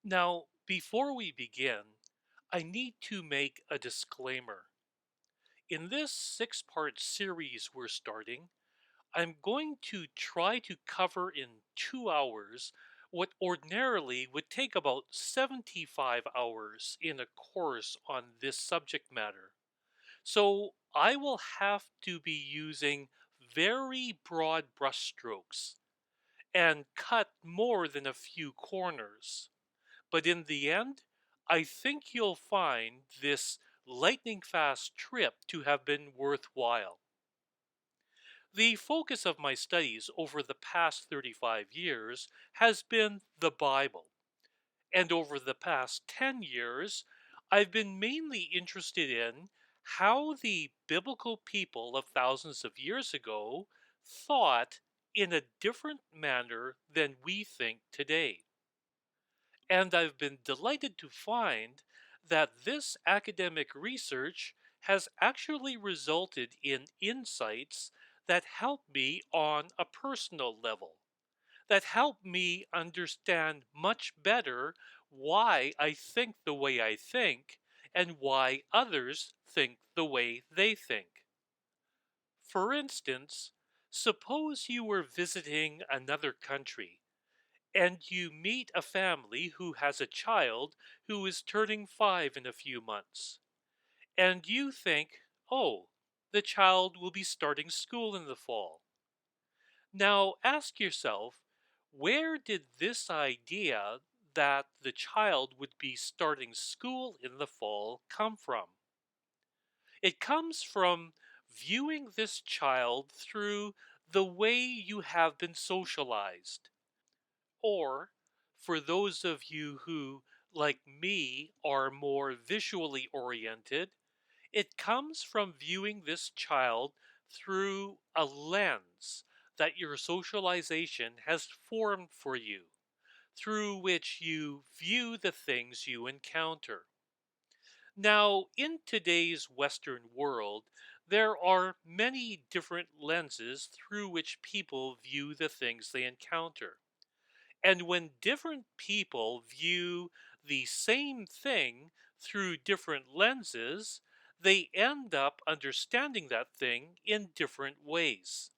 Now, before we begin, I need to make a disclaimer. In this six-part series we're starting, I'm going to try to cover in 2 hours what ordinarily would take about 75 hours in a course on this subject matter. So I will have to be using very broad brushstrokes and cut more than a few corners. But in the end, I think you'll find this lightning fast trip to have been worthwhile. The focus of my studies over the past 35 years has been the Bible, and over the past 10 years, I've been mainly interested in how the biblical people of thousands of years ago thought in a different manner than we think today. And I've been delighted to find that this academic research has actually resulted in insights that help me on a personal level, that help me understand much better why I think the way I think and why others think the way they think. For instance, suppose you were visiting another country and you meet a family who has a child who is turning 5 in a few months. And you think, oh, the child will be starting school in the fall. Now ask yourself, where did this idea that the child would be starting school in the fall come from? It comes from viewing this child through the way you have been socialized. Or, for those of you who, like me, are more visually oriented, it comes from viewing this child through a lens that your socialization has formed for you, through which you view the things you encounter. Now, in today's Western world, there are many different lenses through which people view the things they encounter. And when different people view the same thing through different lenses, they end up understanding that thing in different ways.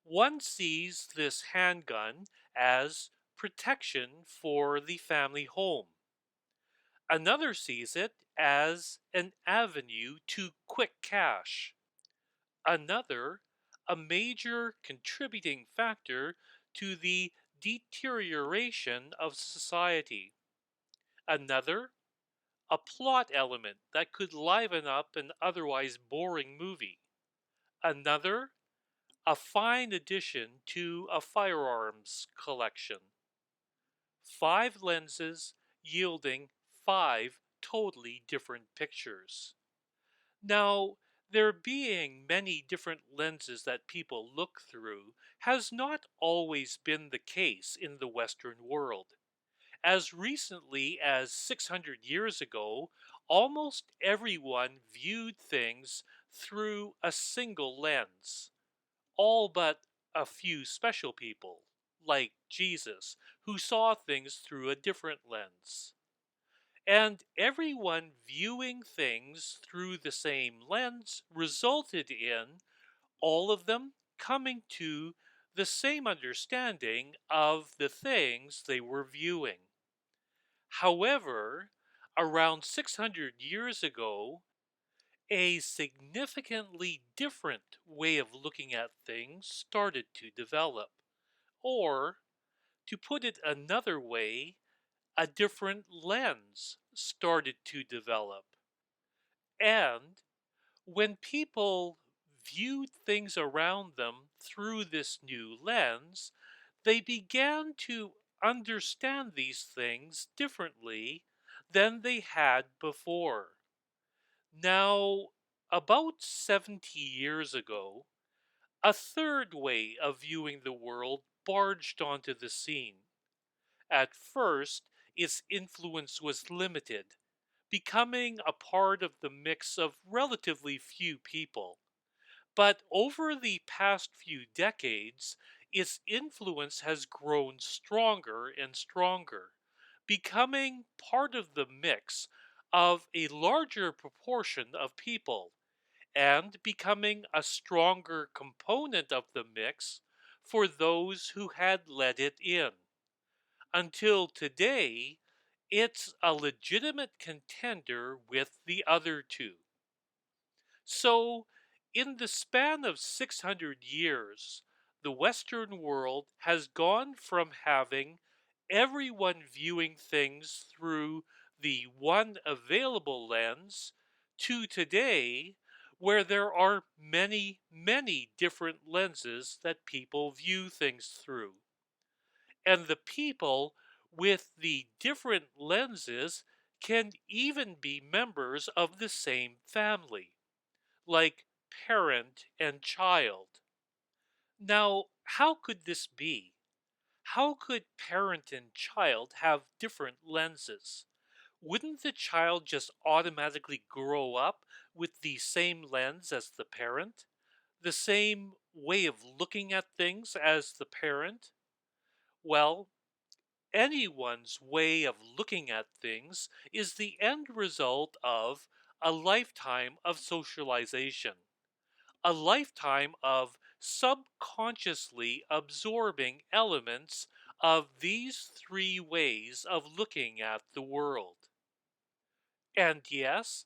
One sees this handgun as protection for the family home. Another sees it as an avenue to quick cash. Another, a major contributing factor to the deterioration of society. Another, a plot element that could liven up an otherwise boring movie. Another, a fine addition to a firearms collection. Five lenses yielding five totally different pictures. Now, there being many different lenses that people look through has not always been the case in the Western world. As recently as 600 years ago, almost everyone viewed things through a single lens, all but a few special people, like Jesus, who saw things through a different lens. And everyone viewing things through the same lens resulted in all of them coming to the same understanding of the things they were viewing. However, around 600 years ago, a significantly different way of looking at things started to develop. Or, to put it another way, a different lens started to develop. And when people viewed things around them through this new lens, they began to understand these things differently than they had before. Now, about 70 years ago, a third way of viewing the world barged onto the scene. At first, its influence was limited, becoming a part of the mix of relatively few people. But over the past few decades, its influence has grown stronger and stronger, becoming part of the mix of a larger proportion of people and becoming a stronger component of the mix for those who had let it in. Until today, it's a legitimate contender with the other two. So, in the span of 600 years, the Western world has gone from having everyone viewing things through the one available lens to today, where there are many, many different lenses that people view things through. And the people with the different lenses can even be members of the same family, like parent and child. Now, how could this be? How could parent and child have different lenses? Wouldn't the child just automatically grow up with the same lens as the parent? The same way of looking at things as the parent? Well, anyone's way of looking at things is the end result of a lifetime of socialization, a lifetime of subconsciously absorbing elements of these three ways of looking at the world. And yes,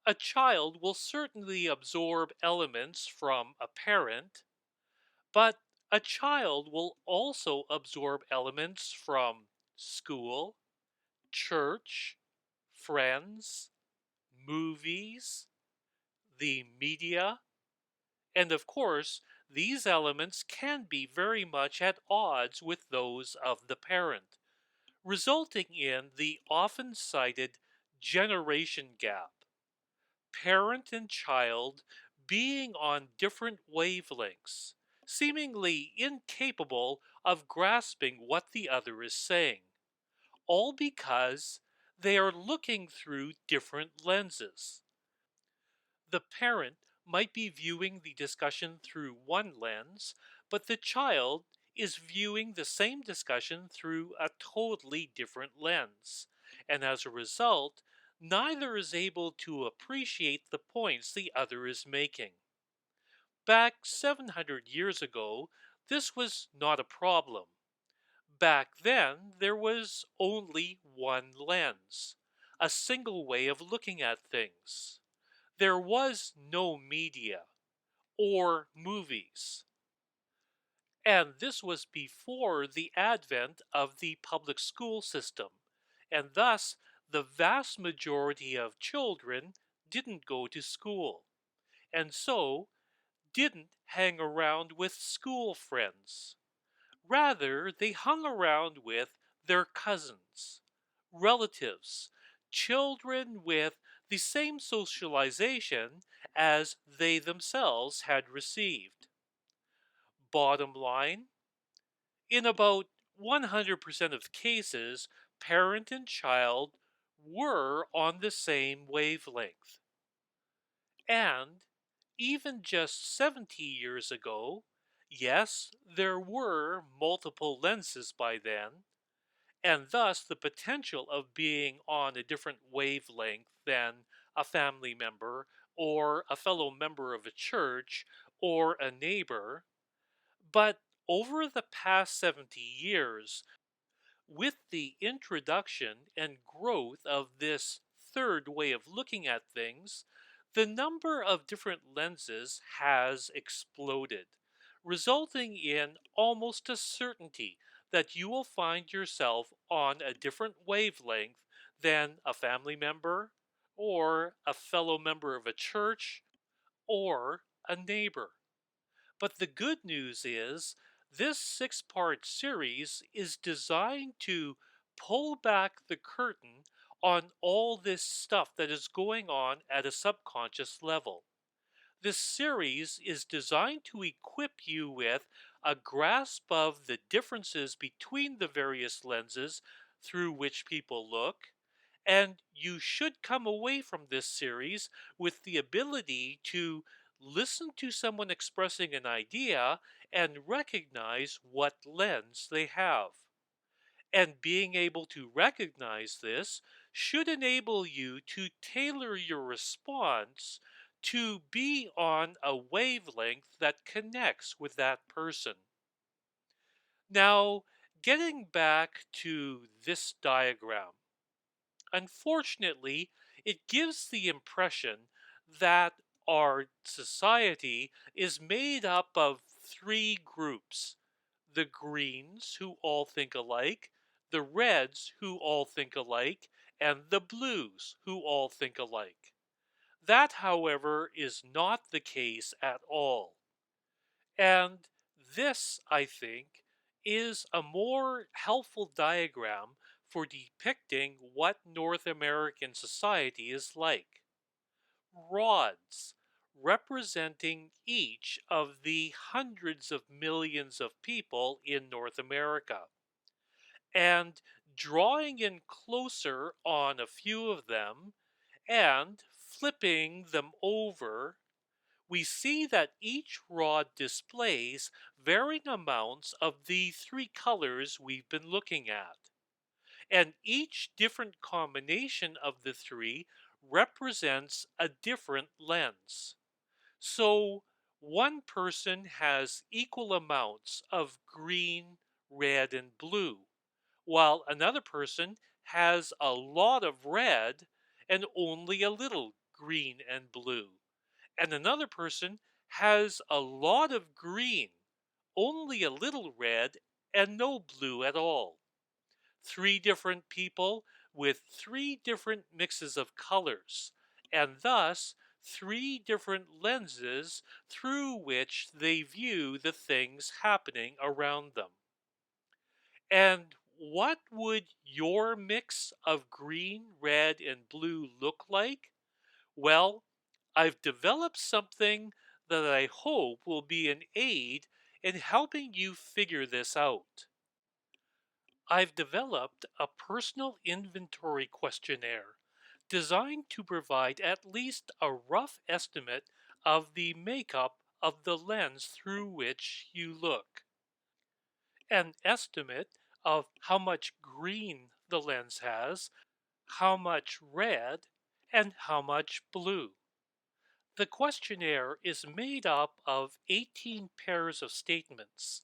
a child will certainly absorb elements from a parent, but a child will also absorb elements from school, church, friends, movies, the media, and of course, these elements can be very much at odds with those of the parent, resulting in the often cited generation gap. Parent and child being on different wavelengths, seemingly incapable of grasping what the other is saying, all because they are looking through different lenses. The parent might be viewing the discussion through one lens, but the child is viewing the same discussion through a totally different lens. And as a result, neither is able to appreciate the points the other is making. Back 700 years ago, this was not a problem. Back then, there was only one lens, a single way of looking at things. There was no media or movies. And this was before the advent of the public school system. And thus, the vast majority of children didn't go to school. And so, didn't hang around with school friends. Rather, they hung around with their cousins, relatives, children with the same socialization as they themselves had received. Bottom line, in about 100% of cases, parent and child were on the same wavelength. And even just 70 years ago, yes, there were multiple lenses by then, and thus the potential of being on a different wavelength than a family member or a fellow member of a church or a neighbor. But over the past 70 years, with the introduction and growth of this third way of looking at things, the number of different lenses has exploded, resulting in almost a certainty that you will find yourself on a different wavelength than a family member, or a fellow member of a church, or a neighbor. But the good news is, this 6 part series is designed to pull back the curtain on all this stuff that is going on at a subconscious level. This series is designed to equip you with a grasp of the differences between the various lenses through which people look, and you should come away from this series with the ability to listen to someone expressing an idea and recognize what lens they have. And being able to recognize this should enable you to tailor your response to be on a wavelength that connects with that person. Now, getting back to this diagram, unfortunately, it gives the impression that our society is made up of three groups: the greens, who all think alike, the reds, who all think alike, and the blues, who all think alike. That, however, is not the case at all. And this, I think, is a more helpful diagram for depicting what North American society is like. Rods representing each of the hundreds of millions of people in North America. And drawing in closer on a few of them and flipping them over, we see that each rod displays varying amounts of the three colors we've been looking at. And each different combination of the three represents a different lens. So one person has equal amounts of green, red, and blue, while another person has a lot of red and only a little green and blue. And another person has a lot of green, only a little red, and no blue at all. Three different people with three different mixes of colors, and thus three different lenses through which they view the things happening around them. And what would your mix of green, red, and blue look like? Well, I've developed something that I hope will be an aid in helping you figure this out. I've developed a personal inventory questionnaire designed to provide at least a rough estimate of the makeup of the lens through which you look. An estimate of how much green the lens has, how much red, and how much blue. The questionnaire is made up of 18 pairs of statements,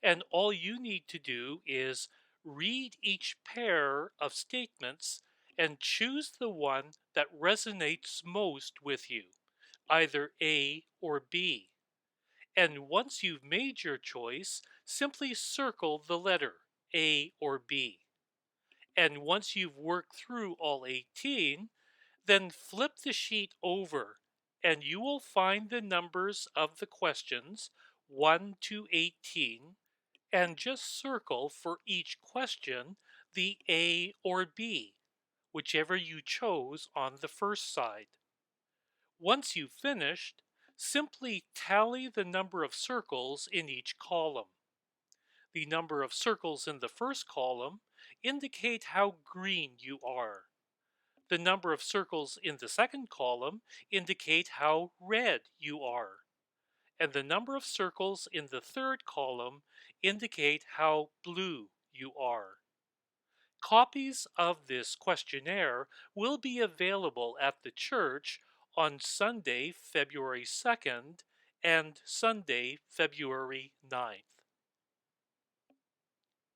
and all you need to do is read each pair of statements and choose the one that resonates most with you, either A or B. And once you've made your choice, simply circle the letter A or B. And once you've worked through all 18, then flip the sheet over and you will find the numbers of the questions 1 to 18 and just circle for each question the A or B, whichever you chose on the first side. Once you've finished, simply tally the number of circles in each column. The number of circles in the first column indicate how green you are. The number of circles in the second column indicate how red you are. And the number of circles in the third column indicate how blue you are. Copies of this questionnaire will be available at the church on Sunday, February 2nd and Sunday, February 9th.